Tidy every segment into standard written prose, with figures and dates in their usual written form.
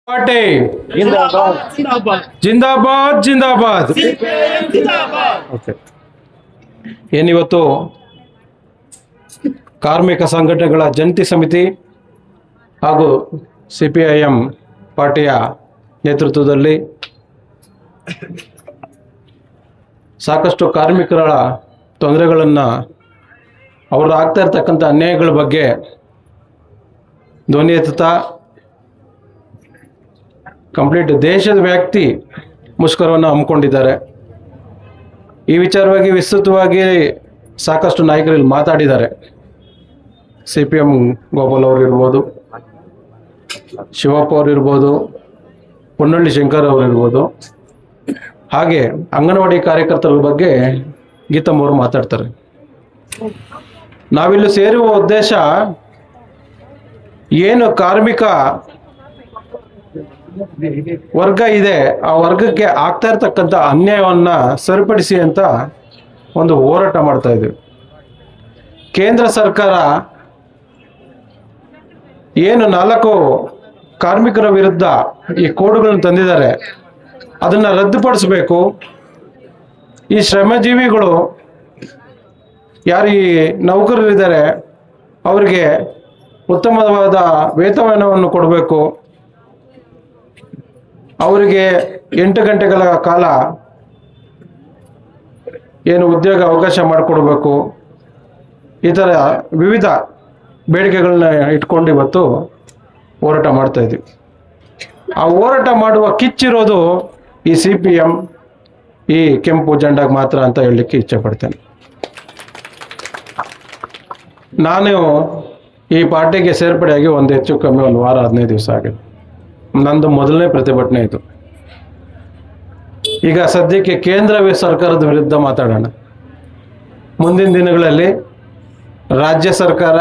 Party जिंदाबाद ಜಿಂದಾಬಾದ್ ಜಿಂದಾಬಾದ್. Okay, ಏನಿವತ್ತು ಕಾರ್ಮಿಕ ಸಂಘಟನೆಗಳ ಜಂಟಿ ಸಮಿತಿ ಹಾಗೂ CPIM ಪಾರ್ಟಿಯ ನೇತೃತ್ವದಲ್ಲಿ ಸಾಕಷ್ಟು ಕಾರ್ಮಿಕರ ತೊಂದರೆಗಳನ್ನು ಅವರು ಆಗ್ತಾ ಇರ್ತಕ್ಕಂಥ ಅನ್ಯಾಯಗಳ ಬಗ್ಗೆ ಧ್ವನಿ ಎತ್ತುತ್ತಾ ಕಂಪ್ಲೀಟ್ ದೇಶದ ವ್ಯಾಪ್ತಿ ಮುಷ್ಕರವನ್ನು ಹಮ್ಮಿಕೊಂಡಿದ್ದಾರೆ. ಈ ವಿಚಾರವಾಗಿ ವಿಸ್ತೃತವಾಗಿ ಸಾಕಷ್ಟು ನಾಯಕರಲ್ಲಿ ಮಾತಾಡಿದ್ದಾರೆ. CPM ಗೋಪಾಲ್ ಅವರು ಇರ್ಬೋದು, ಶಿವಪ್ಪ ಅವರು ಇರ್ಬೋದು, ಪೊನ್ನಳ್ಳಿ ಶಂಕರ್ ಅವರು ಇರ್ಬೋದು, ಹಾಗೆ ಅಂಗನವಾಡಿ ಕಾರ್ಯಕರ್ತರ ಬಗ್ಗೆ ಗೀತಮ್ಮ ಅವರು ಮಾತಾಡ್ತಾರೆ. ನಾವಿಲ್ಲಿ ಸೇರುವ ಉದ್ದೇಶ ಏನು ಕಾರ್ಮಿಕ ವರ್ಗ ಇದೆ, ಆ ವರ್ಗಕ್ಕೆ ಆಗ್ತಾ ಇರ್ತಕ್ಕಂಥ ಅನ್ಯಾಯವನ್ನ ಸರಿಪಡಿಸಿ ಅಂತ ಒಂದು ಹೋರಾಟ ಮಾಡ್ತಾ ಇದ್ದೀವಿ. ಕೇಂದ್ರ ಸರ್ಕಾರ ಏನು 4 ಕಾರ್ಮಿಕರ ವಿರುದ್ಧ ಈ ಕೋಡ್ಗಳನ್ನು ತಂದಿದ್ದಾರೆ, ಅದನ್ನ ರದ್ದುಪಡಿಸಬೇಕು. ಈ ಶ್ರಮಜೀವಿಗಳು ಯಾರು ಈ ನೌಕರರಿದ್ದಾರೆ ಅವರಿಗೆ ಉತ್ತಮವಾದ ವೇತನವನ್ನು ಕೊಡಬೇಕು. ಅವರಿಗೆ 8 ಗಂಟೆಗಳ ಕಾಲ ಏನು ಉದ್ಯೋಗ ಅವಕಾಶ ಮಾಡಿಕೊಡ್ಬೇಕು. ಈ ಥರ ವಿವಿಧ ಬೇಡಿಕೆಗಳನ್ನ ಇಟ್ಕೊಂಡು ಇವತ್ತು ಹೋರಾಟ ಮಾಡ್ತಾ ಇದ್ದೀವಿ. ಆ ಹೋರಾಟ ಮಾಡುವ ಕಿಚ್ಚಿರೋದು ಈ CPM ಈ ಕೆಂಪು ಜೆಂಡಾಗ ಮಾತ್ರ ಅಂತ ಹೇಳಲಿಕ್ಕೆ ಇಚ್ಛೆ ಪಡ್ತೇನೆ. ನಾನು ಈ ಪಾರ್ಟಿಗೆ ಸೇರ್ಪಡೆಯಾಗಿ ಹೆಚ್ಚು ಕಮ್ಮಿ 1 ವಾರ 15 ದಿವಸ ಆಗಿದೆ. ನಂದು ಮೊದಲನೇ ಪ್ರತಿಭಟನೆ ಇದು. ಈಗ ಸದ್ಯಕ್ಕೆ ಕೇಂದ್ರ ಸರ್ಕಾರದ ವಿರುದ್ಧ ಮಾತಾಡೋಣ. ಮುಂದಿನ ದಿನಗಳಲ್ಲಿ ರಾಜ್ಯ ಸರ್ಕಾರ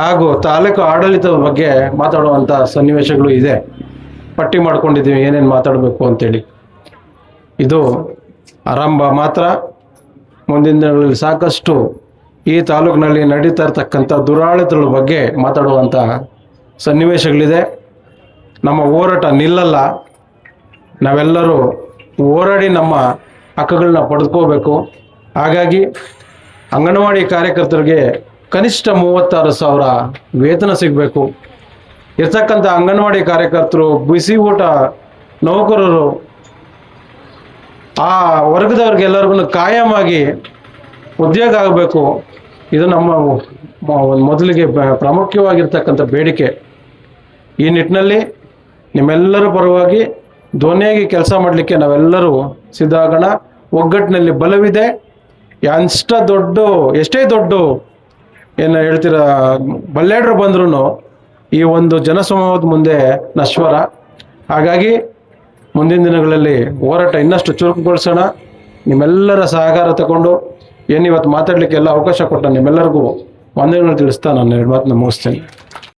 ಹಾಗೂ ತಾಲೂಕು ಆಡಳಿತದ ಬಗ್ಗೆ ಮಾತಾಡುವಂಥ ಸನ್ನಿವೇಶಗಳು ಇದೆ. ಪಟ್ಟಿ ಮಾಡ್ಕೊಂಡಿದ್ದೀವಿ ಏನೇನು ಮಾತಾಡಬೇಕು ಅಂತೇಳಿ. ಇದು ಆರಂಭ ಮಾತ್ರ. ಮುಂದಿನ ದಿನಗಳಲ್ಲಿ ಸಾಕಷ್ಟು ಈ ತಾಲೂಕಿನಲ್ಲಿ ನಡೀತಾ ಇರ್ತಕ್ಕಂಥ ದುರಾಡಳಿತಗಳ ಬಗ್ಗೆ ಮಾತಾಡುವಂಥ ಸನ್ನಿವೇಶಗಳಿದೆ. ನಮ್ಮ ಹೋರಾಟ ನಿಲ್ಲಲ್ಲ. ನಾವೆಲ್ಲರೂ ಹೋರಾಡಿ ನಮ್ಮ ಹಕ್ಕುಗಳನ್ನ ಪಡೆದುಕೋಬೇಕು. ಹಾಗಾಗಿ ಅಂಗನವಾಡಿ ಕಾರ್ಯಕರ್ತರಿಗೆ ಕನಿಷ್ಠ 36,000 ವೇತನ ಸಿಗಬೇಕು. ಇರ್ತಕ್ಕಂಥ ಅಂಗನವಾಡಿ ಕಾರ್ಯಕರ್ತರು, ಬಿಸಿ ಊಟ ನೌಕರರು, ಆ ವರ್ಗದವ್ರಿಗೆಲ್ಲರಿಗೂ ಕಾಯಮಾಗಿ ಉದ್ಯೋಗ ಆಗಬೇಕು. ಇದು ನಮ್ಮ ಮೊದಲಿಗೆ ಪ್ರಾಮುಖ್ಯವಾಗಿರ್ತಕ್ಕಂಥ ಬೇಡಿಕೆ. ಈ ನಿಟ್ಟಿನಲ್ಲಿ ನಿಮ್ಮೆಲ್ಲರ ಪರವಾಗಿ ಧ್ವನಿಯಾಗಿ ಕೆಲಸ ಮಾಡಲಿಕ್ಕೆ ನಾವೆಲ್ಲರೂ ಸಿದ್ಧ ಆಗೋಣ. ಒಗ್ಗಟ್ಟಿನಲ್ಲಿ ಬಲವಿದೆ. ಎಷ್ಟೇ ದೊಡ್ಡ ಏನು ಹೇಳ್ತೀರ ಬಲ್ಲೇಡ್ರು ಬಂದ್ರೂ ಈ ಒಂದು ಜನಸಮೂಹದ ಮುಂದೆ ನಶ್ವರ. ಹಾಗಾಗಿ ಮುಂದಿನ ದಿನಗಳಲ್ಲಿ ಹೋರಾಟ ಇನ್ನಷ್ಟು ಚುರುಕುಗೊಳಿಸೋಣ. ನಿಮ್ಮೆಲ್ಲರ ಸಹಕಾರ ತಗೊಂಡು ಏನಿವತ್ತು ಮಾತಾಡಲಿಕ್ಕೆ ಎಲ್ಲ ಅವಕಾಶ ಕೊಟ್ಟ ನಿಮ್ಮೆಲ್ಲರಿಗೂ ವಂದನೆಗಳು ತಿಳಿಸ್ತಾ ನಾನು 2 ಮಾತನ್ನ ಮುಗಿಸ್ತೇನೆ.